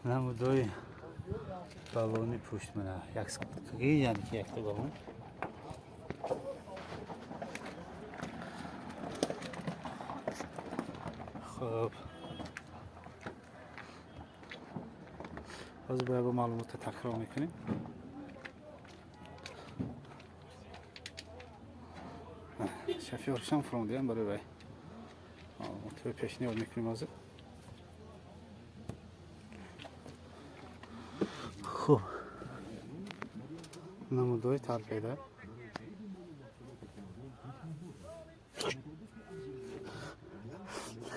намудои баллони пушт мана як сакки яъне ки якта баллон хуб ҳозир бояд бо маълумота такрор мекунем шафёршам фурондиам барои вай маълумотро пешниҳод мекунем ҳозир хуб намудҳои талпеда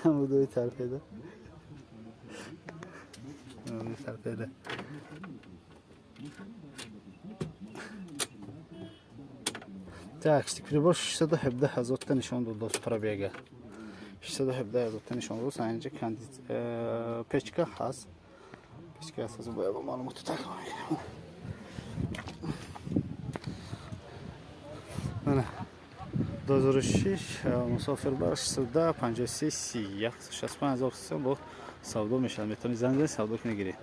намудҳои талпеда талпеда так стикприбор 617 000 та нишон дод дост пробега 617 000 та нишон дост анҷа печка ҳаст печка ҳаст ҳозир бояд бо маълумоту такрор мекунем мана 2006 мусофирбар 610 53 30 165 000 сом бо савдо мешавад метавонед зан зани савдо кунед гиред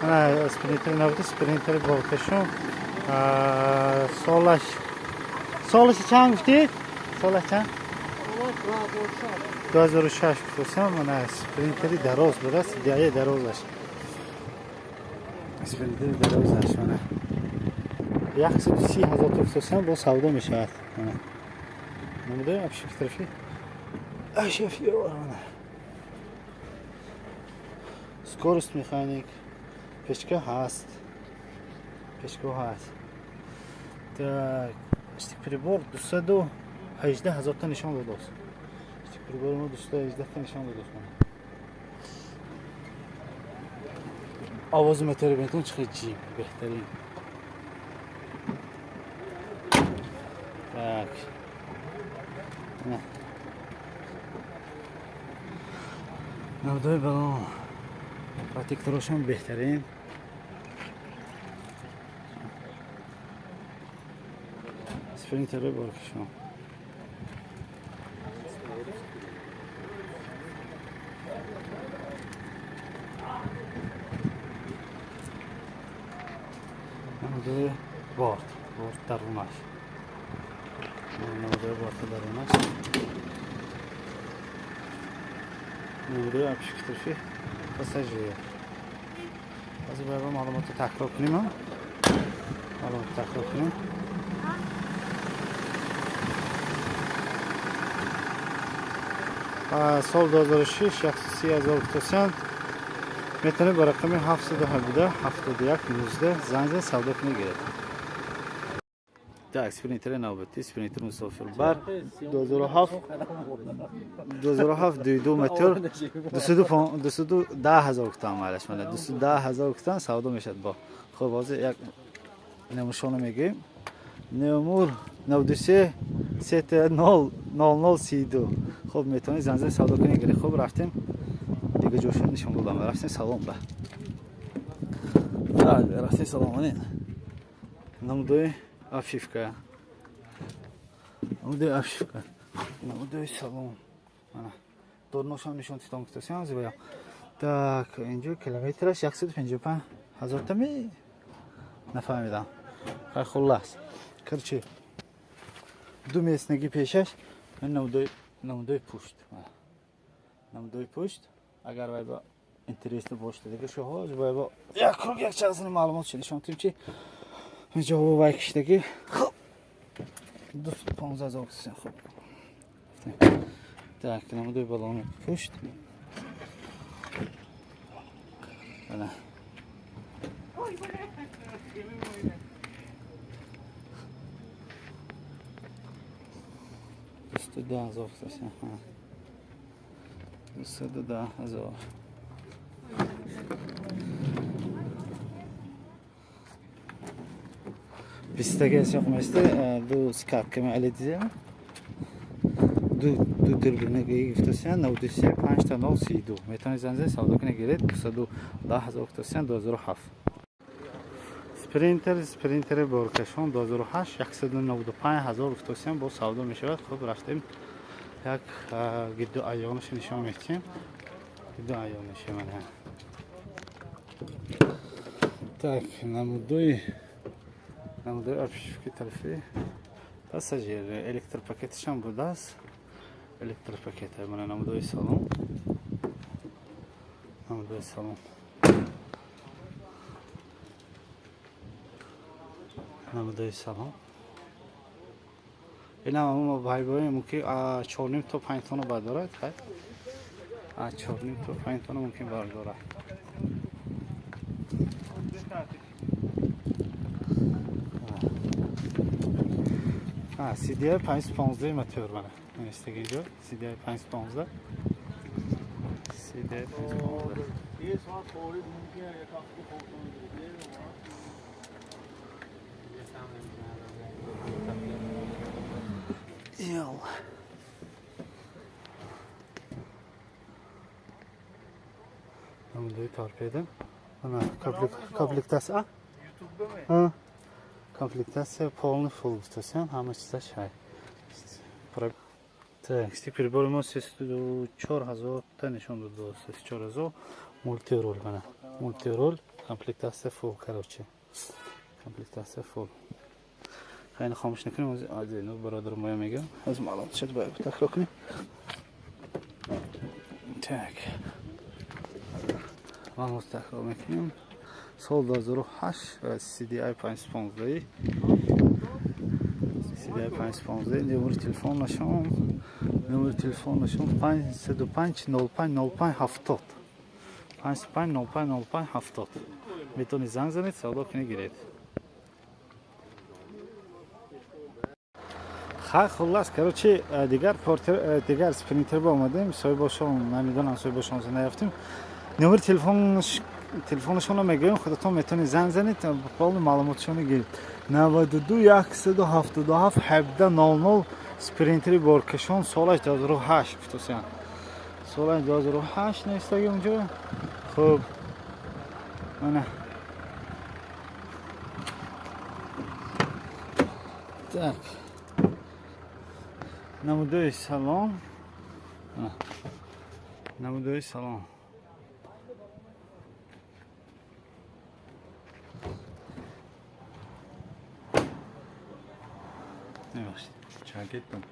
мана спринтери набуди спринтери болкашон солаш чанд гуфтед солаш чанд 2006 гуфтам мана спринтери дароз будаст диае дарозаш спринтери дарозаш мана 130 000 гуфтам бо савдо мешавад мана намудаи абшик тарафи ашафиёр мана скорост механик печка ҳаст печка ҳаст так стикприбор 218 000 та нишон додааст стикприбор мо 218 та нишон додааст овози мотори бентон чиқи ҷим беҳтарин так намудҳои балон протекторошон беҳтарин спринтерҳои боркашон намудҳои борт дарунаш намудҳои борти дарунаш намудҳои абшикторфи пассажир ҳозир бояд бо маълумотро такрор кунем маълумотро такрор кунем сол 2006 130 000 гуфтасанд метавонед ба рақами 717 71 19 зан зани савдо кунед гиред так спринтери навбати спринтер мусофирбар 2007 22 мотор 210 000 гуфтам майлаш мана 210 000 гуфтам савдо мешавад бо хуб ҳозир як номуршона мегӯем номур 93 30 0032 хуб метавонед зан зани савдо кунед гиред хуб рафтем дига ҷошо нишон додам рафтем салом ба так рафтем саломонед намудҳои афифка намудҳои афифка намудҳои салом мана дорношам нишон титон гуфтасем ҳозир боям так инҷо километраш 155 000 та ме нафаҳмидам хай хуллас короче ду местнаги пешаш намудҳои пушт намудҳои пушт агар вай ба интересно бошад дига шо ҳозир бояд бо як круг як чазани маълумот шо нишон дидем чи ҷавоб вай киштаги хуб 215 000 гуфтасем хуб так намудҳои балони пушт бана 210 000 гуфтасем 210 000 пистаги аз ёқмаста ду скапками алидизем ду турбинаги гуфтасем 93 5 та 032 метавонед зан зани савдо кунед гиред 210 000 гуфтасем 2007 спринтери боркашон 2008 195 000 гуфтасем бо савдо мешавад хуб рафтем як гидду айёнаш нишон метиҳем Да, я ничего. Так, намудуй обшивки торфи. Пассажир, электропакетишам будас. Электропакет, я буду намудуй салон. Намудуй салон. намудуй салон. این هم همون وایبای ممکن 4.5 تا 5 تن بردارد. خیلی 4.5 تا 5 تن ممکن برداره. CDI 515 motor bana. İşte geliyor. CDI 515. CDI 515. Yol. Намудуй торпеда. Она комплектация. YouTube'da mı? Комплектация полный full ставим. Hamma чиста шай. Так, теперь прибор сес 4000 та нишон дод 4000 мультирол бана. Мультирол комплектация full, короче. Комплектация full. خیلی خاموش نکنیم از اینو برادر ما میگم از معلومات شد باید تکرار کنیم. tak معلومات تکرار میکنیم. سال 2008 CDI 515 CDI 515 نمره تلفن نشون 505 05 05 70 505 05 05 70 میتونید زنگ زنید سودا کنید گیرید. خلاص короче دیگر سپرینتر با اومدیم صاحبشون نمیدونم صاحبشون نیافتیم. نمره تلفنشون رو میگیم خودتون میتونید زنگ زنید کل معلوماتشون گیرید. 92 177 17 00 سپرینتری بارکشون سالش 2008 بتوسیان سالش 2008 نیستگی اونجا. خب منه так намудуй салон. намудуй салон. نمی‌باشید چاکتون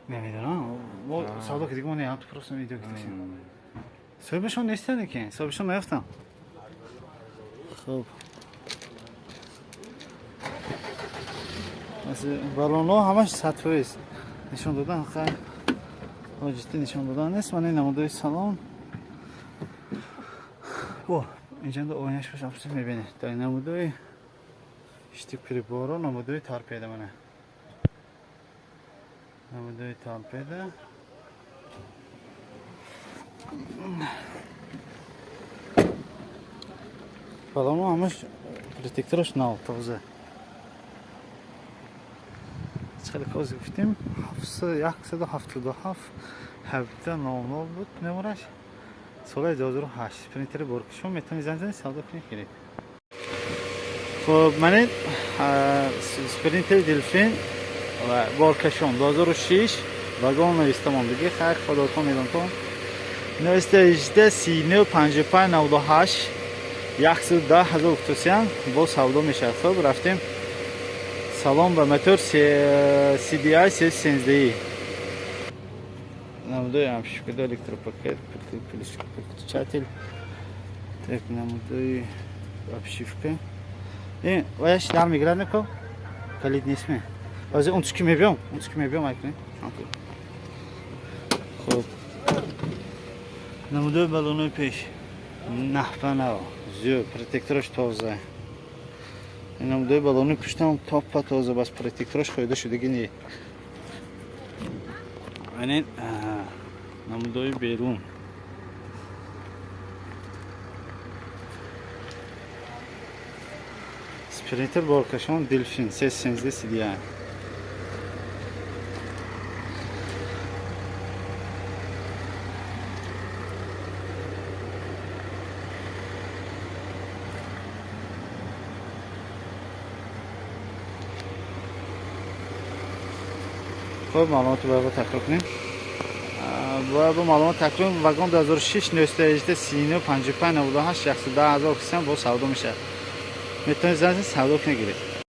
نمیدونم ما سودا که دیگه ما نه تو پروسه ویدیو گرفتیم صاحبشون نیستن که صاحبشون نیافتم. خب مثلا بالونا همش سطحی است نشون دادن خیلی واجدی نشون دادن نیست. من این نمودوی سالن او اینجا دو آینش باشه اپسی میبینه در این نمودوی اشتیک پریبارو نمودوی تارپیده منه نمودوی تارپیده بالونا همش پروتکتورش نو تازه خیلی کاز گفتیم 177 17 00 بود نمرش سال 2008 پرینتر بارکشون میتونید زنگ زنید سودا کنید گیرید. خب من پرینتر دلفین و بارکشون 2006 واگن نوشتم دیگه خیر خداتون میدونم نوشته 18 39 55 98 110 هزار توسیان با سودا میشه. خب رفتیم салон ба мотор CDI 313 намудуй амшикда электропакет переключатель так намудуй обшивка ваяш дар миград нако калид несме баъзе он чки мебиём айкунӣ. хуб намудуй балонои пеш наҳпанав зӯ протектораш тоза. намудуй балони пуштам топпа тоза бас протектораш хоида шудагӣ не. анин намудуи берун спринтер боркашон дельфин 313 CDI. خب معلومات رو باید تکرار کنیم. و با معلومات تقریبا واگن 2006 نوستریجده 3955 98 شخص 10000 کسی با سودا میشه. میتونید زنگ سودا کنید.